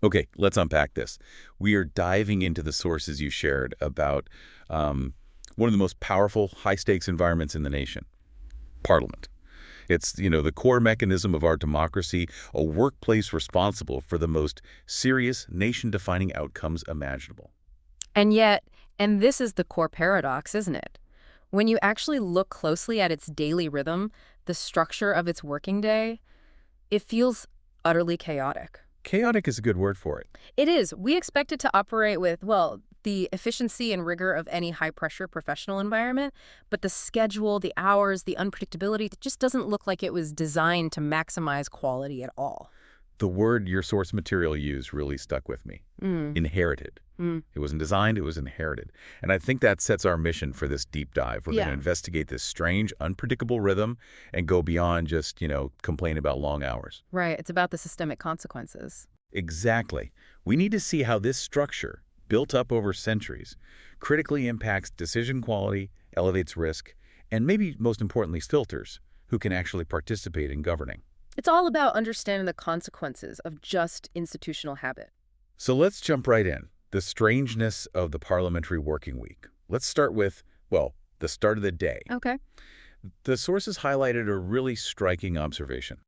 Okay, let's unpack this. We are diving into the sources you shared about one of the most powerful, high-stakes environments in the nation, Parliament. It's, the core mechanism of our democracy, a workplace responsible for the most serious, nation-defining outcomes imaginable. And yet, and this is the core paradox, isn't it? When you actually look closely at its daily rhythm, the structure of its working day, it feels utterly chaotic. Chaotic is a good word for it. It is. We expect it to operate with, well, the efficiency and rigor of any high-pressure professional environment, but the schedule, the hours, the unpredictability, it just doesn't look like it was designed to maximize quality at all. The word your source material used really stuck with me. Mm. Inherited. Mm. It wasn't designed, it was inherited. And I think that sets our mission for this deep dive. We're going to Yeah. investigate this strange, unpredictable rhythm and go beyond just, complain about long hours. Right. It's about the systemic consequences. Exactly. We need to see how this structure, built up over centuries, critically impacts decision quality, elevates risk, and maybe most importantly, filters who can actually participate in governing. It's all about understanding the consequences of just institutional habit. So let's jump right in. The strangeness of the parliamentary working week. Let's start with, the start of the day. Okay. The sources highlighted a really striking observation.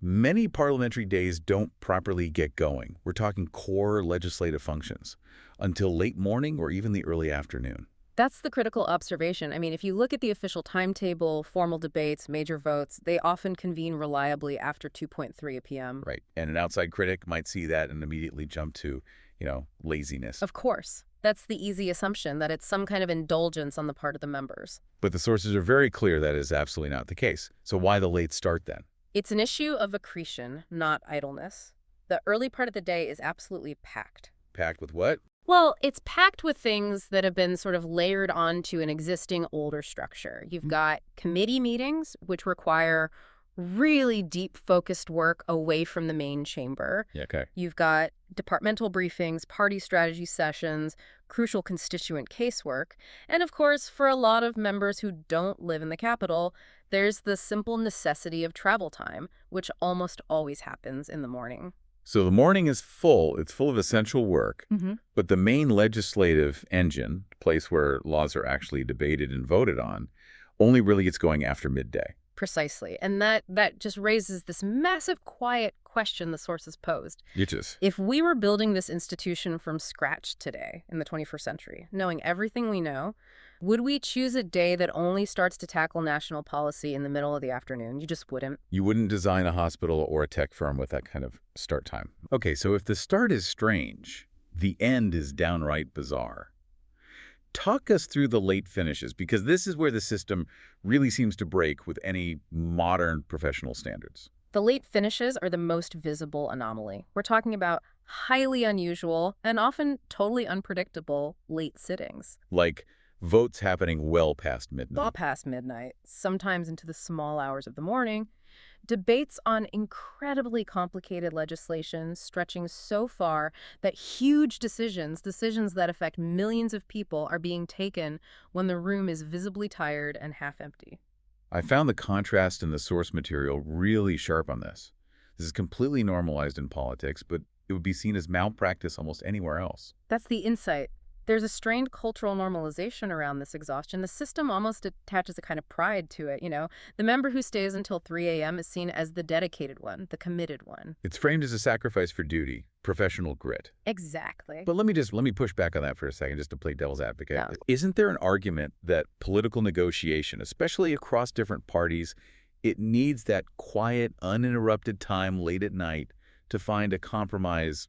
Many parliamentary days don't properly get going. We're talking core legislative functions until late morning or even the early afternoon. That's the critical observation. I mean, if you look at the official timetable, formal debates, major votes, they often convene reliably after 2:03 p.m. Right. And an outside critic might see that and immediately jump to, laziness. Of course. That's the easy assumption, that it's some kind of indulgence on the part of the members. But the sources are very clear that is absolutely not the case. So why the late start then? It's an issue of accretion, not idleness. The early part of the day is absolutely packed. Packed with what? Well, it's packed with things that have been sort of layered onto an existing older structure. You've got committee meetings, which require really deep focused work away from the main chamber. Yeah, okay. You've got departmental briefings, party strategy sessions, crucial constituent casework. And of course, for a lot of members who don't live in the capital, there's the simple necessity of travel time, which almost always happens in the morning. So the morning is full. It's full of essential work. Mm-hmm. But the main legislative engine, place where laws are actually debated and voted on, only really gets going after midday. Precisely. And that just raises this massive quiet question the sources posed. If we were building this institution from scratch today in the 21st century, knowing everything we know, would we choose a day that only starts to tackle national policy in the middle of the afternoon? You just wouldn't. You wouldn't design a hospital or a tech firm with that kind of start time. Okay, so if the start is strange, the end is downright bizarre. Talk us through the late finishes, because this is where the system really seems to break with any modern professional standards. The late finishes are the most visible anomaly. We're talking about highly unusual and often totally unpredictable late sittings. Like votes happening well past midnight. Well past midnight, sometimes into the small hours of the morning. Debates on incredibly complicated legislation stretching so far that huge decisions that affect millions of people, are being taken when the room is visibly tired and half empty. I found the contrast in the source material really sharp on this. This is completely normalized in politics, but it would be seen as malpractice almost anywhere else. That's the insight. There's a strained cultural normalization around this exhaustion. The system almost attaches a kind of pride to it, The member who stays until 3 a.m. is seen as the dedicated one, the committed one. It's framed as a sacrifice for duty, professional grit. Exactly. But let me push back on that for a second, just to play devil's advocate. Yeah. Isn't there an argument that political negotiation, especially across different parties, it needs that quiet, uninterrupted time late at night to find a compromise,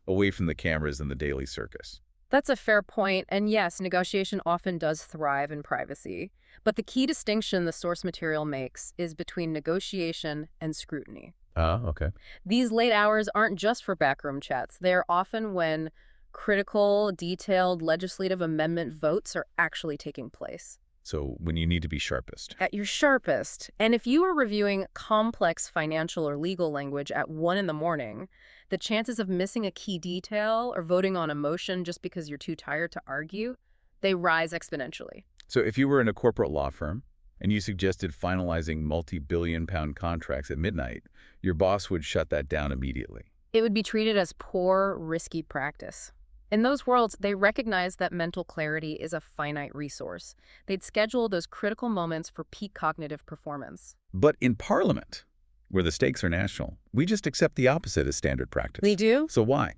away from the cameras and the daily circus? That's a fair point, and yes, negotiation often does thrive in privacy. But the key distinction the source material makes is between negotiation and scrutiny. Okay. These late hours aren't just for backroom chats. They're often when critical, detailed legislative amendment votes are actually taking place. So when you need to be sharpest. At your sharpest. And if you are reviewing complex financial or legal language at 1 in the morning, the chances of missing a key detail or voting on a motion just because you're too tired to argue, they rise exponentially. So if you were in a corporate law firm and you suggested finalizing multi-billion-pound contracts at midnight, your boss would shut that down immediately. It would be treated as poor, risky practice. In those worlds, they recognized that mental clarity is a finite resource. They'd schedule those critical moments for peak cognitive performance. But in Parliament, where the stakes are national, we just accept the opposite as standard practice. We do? So why?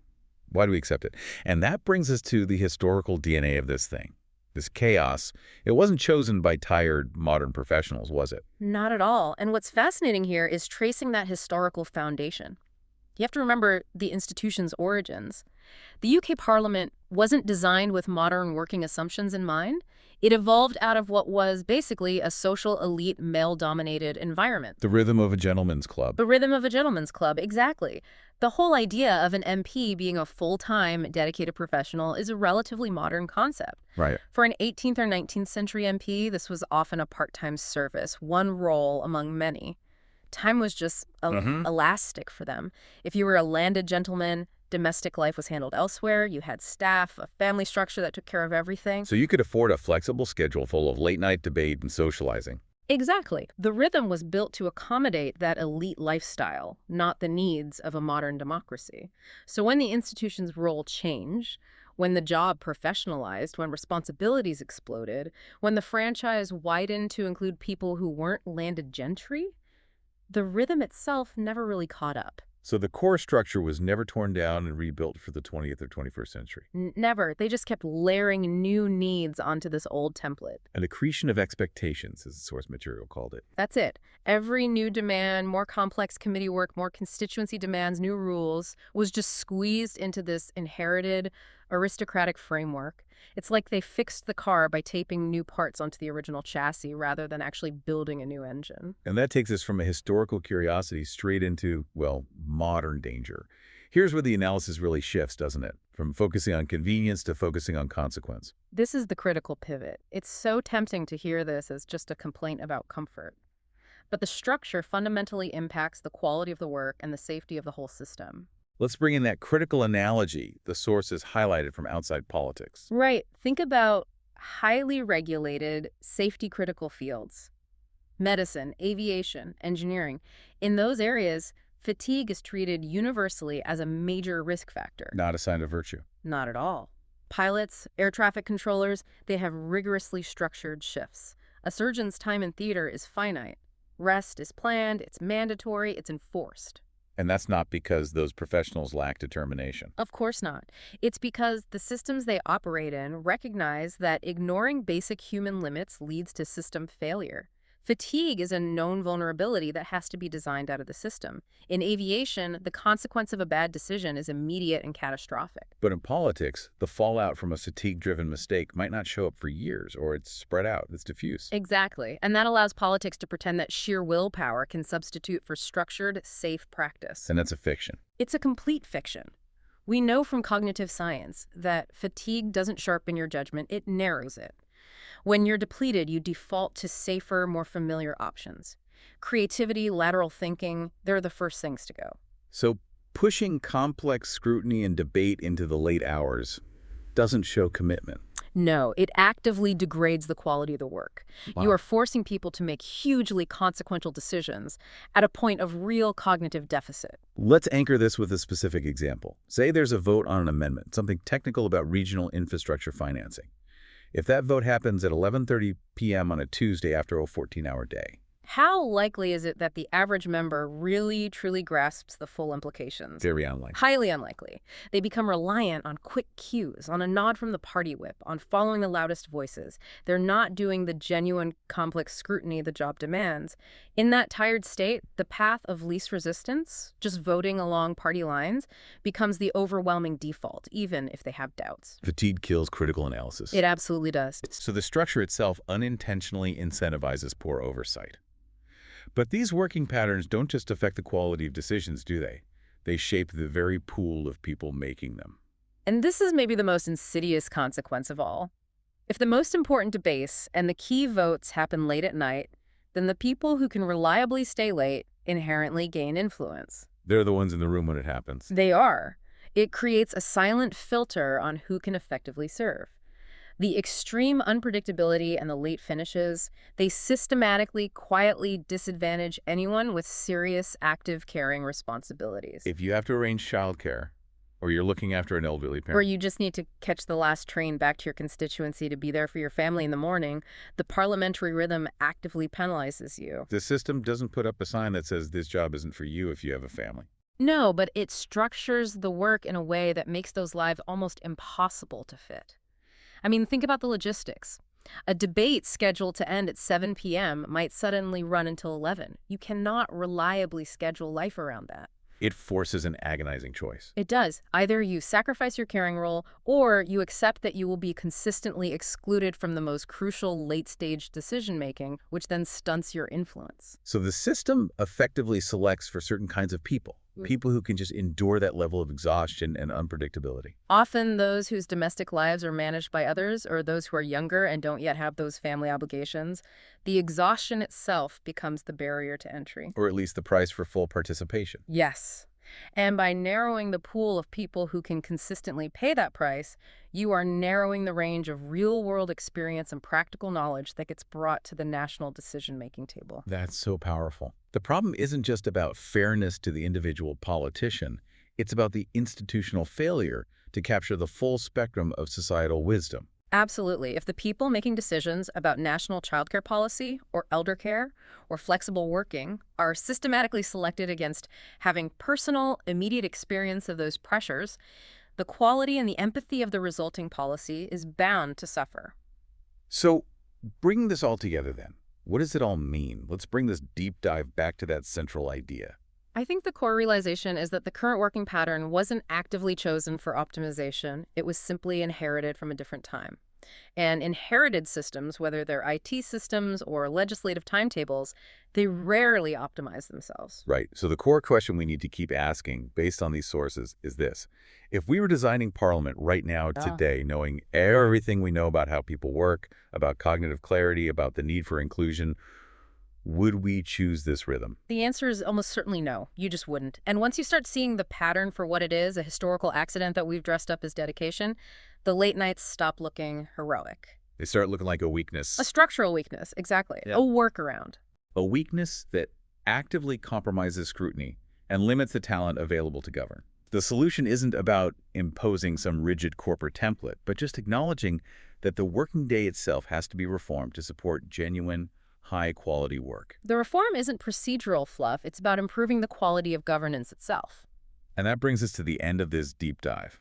Why do we accept it? And that brings us to the historical DNA of this thing. This chaos, it wasn't chosen by tired modern professionals, was it? Not at all. And what's fascinating here is tracing that historical foundation. You have to remember the institution's origins. The UK Parliament wasn't designed with modern working assumptions in mind. It evolved out of what was basically a social elite, male-dominated environment. The rhythm of a gentleman's club. The rhythm of a gentleman's club, exactly. The whole idea of an MP being a full-time, dedicated professional is a relatively modern concept. Right. For an 18th or 19th century MP, this was often a part-time service, one role among many. Time was just elastic for them. If you were a landed gentleman, domestic life was handled elsewhere. You had staff, a family structure that took care of everything. So you could afford a flexible schedule full of late-night debate and socializing. Exactly. The rhythm was built to accommodate that elite lifestyle, not the needs of a modern democracy. So when the institution's role changed, when the job professionalized, when responsibilities exploded, when the franchise widened to include people who weren't landed gentry, the rhythm itself never really caught up. So the core structure was never torn down and rebuilt for the 20th or 21st century. Never. They just kept layering new needs onto this old template. An accretion of expectations, as the source material called it. That's it. Every new demand, more complex committee work, more constituency demands, new rules, was just squeezed into this inherited aristocratic framework. It's like they fixed the car by taping new parts onto the original chassis rather than actually building a new engine. And that takes us from a historical curiosity straight into, well, modern danger. Here's where the analysis really shifts, doesn't it? From focusing on convenience to focusing on consequence. This is the critical pivot. It's so tempting to hear this as just a complaint about comfort. But the structure fundamentally impacts the quality of the work and the safety of the whole system. Let's bring in that critical analogy the sources highlighted from outside politics. Right. Think about highly regulated, safety-critical fields. Medicine, aviation, engineering. In those areas, fatigue is treated universally as a major risk factor. Not a sign of virtue. Not at all. Pilots, air traffic controllers, they have rigorously structured shifts. A surgeon's time in theater is finite. Rest is planned, it's mandatory, it's enforced. And that's not because those professionals lack determination. Of course not. It's because the systems they operate in recognize that ignoring basic human limits leads to system failure. Fatigue is a known vulnerability that has to be designed out of the system. In aviation, the consequence of a bad decision is immediate and catastrophic. But in politics, the fallout from a fatigue-driven mistake might not show up for years, or it's spread out, it's diffuse. Exactly. And that allows politics to pretend that sheer willpower can substitute for structured, safe practice. And that's a fiction. It's a complete fiction. We know from cognitive science that fatigue doesn't sharpen your judgment, it narrows it. When you're depleted, you default to safer, more familiar options. Creativity, lateral thinking, they're the first things to go. So pushing complex scrutiny and debate into the late hours doesn't show commitment. No, it actively degrades the quality of the work. Wow. You are forcing people to make hugely consequential decisions at a point of real cognitive deficit. Let's anchor this with a specific example. Say there's a vote on an amendment, something technical about regional infrastructure financing. If that vote happens at 11:30 p.m. on a Tuesday after a 14-hour day. How likely is it that the average member really, truly grasps the full implications? Very unlikely. Highly unlikely. They become reliant on quick cues, on a nod from the party whip, on following the loudest voices. They're not doing the genuine, complex scrutiny the job demands. In that tired state, the path of least resistance, just voting along party lines, becomes the overwhelming default, even if they have doubts. Fatigue kills critical analysis. It absolutely does. So the structure itself unintentionally incentivizes poor oversight. But these working patterns don't just affect the quality of decisions, do they? They shape the very pool of people making them. And this is maybe the most insidious consequence of all. If the most important debates and the key votes happen late at night, then the people who can reliably stay late inherently gain influence. They're the ones in the room when it happens. They are. It creates a silent filter on who can effectively serve. The extreme unpredictability and the late finishes, they systematically, quietly disadvantage anyone with serious, active caring responsibilities. If you have to arrange childcare, or you're looking after an elderly Or parent, you just need to catch the last train back to your constituency to be there for your family in the morning, the parliamentary rhythm actively penalizes you. the system doesn't put up a sign that says this job isn't for you if you have a family. No, but it structures the work in a way that makes those lives almost impossible to fit. I mean, think about the logistics. A debate scheduled to end at 7 p.m. might suddenly run until 11. You cannot reliably schedule life around that. It forces an agonizing choice. It does. Either you sacrifice your caring role, or you accept that you will be consistently excluded from the most crucial late-stage decision-making, which then stunts your influence. So the system effectively selects for certain kinds of people, people who can just endure that level of exhaustion and unpredictability. Often those whose domestic lives are managed by others, or those who are younger and don't yet have those family obligations, the exhaustion itself becomes the barrier to entry. Or at least the price for full participation. Yes. And by narrowing the pool of people who can consistently pay that price, you are narrowing the range of real-world experience and practical knowledge that gets brought to the national decision-making table. That's so powerful. The problem isn't just about fairness to the individual politician. It's about the institutional failure to capture the full spectrum of societal wisdom. Absolutely. If the people making decisions about national childcare policy or elder care or flexible working are systematically selected against having personal, immediate experience of those pressures, the quality and the empathy of the resulting policy is bound to suffer. So, bringing this all together then, what does it all mean? Let's bring this deep dive back to that central idea. I think the core realization is that the current working pattern wasn't actively chosen for optimization. It was simply inherited from a different time. And inherited systems, whether they're IT systems or legislative timetables, they rarely optimize themselves. Right. So the core question we need to keep asking based on these sources is this. If we were designing Parliament right now, today, knowing everything we know about how people work, about cognitive clarity, about the need for inclusion, would we choose this rhythm? The answer is almost certainly no. You just wouldn't. And once you start seeing the pattern for what it is, a historical accident that we've dressed up as dedication, the late nights stop looking heroic. They start looking like a weakness. A structural weakness, exactly. Yeah. A workaround. A weakness that actively compromises scrutiny and limits the talent available to govern. The solution isn't about imposing some rigid corporate template, but just acknowledging that the working day itself has to be reformed to support genuine, high-quality work. The reform isn't procedural fluff. It's about improving the quality of governance itself. And that brings us to the end of this deep dive.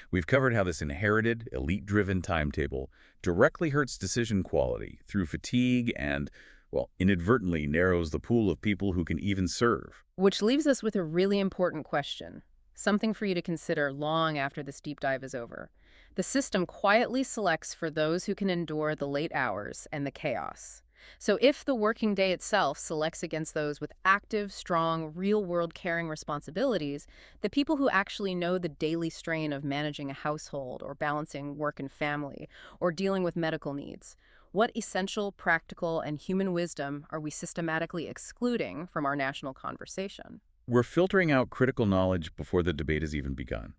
We've covered how this inherited, elite-driven timetable directly hurts decision quality through fatigue and, well, inadvertently narrows the pool of people who can even serve. Which leaves us with a really important question, something for you to consider long after this deep dive is over. The system quietly selects for those who can endure the late hours and the chaos. So if the working day itself selects against those with active, strong, real-world caring responsibilities, the people who actually know the daily strain of managing a household or balancing work and family or dealing with medical needs, what essential, practical, and human wisdom are we systematically excluding from our national conversation? We're filtering out critical knowledge before the debate has even begun.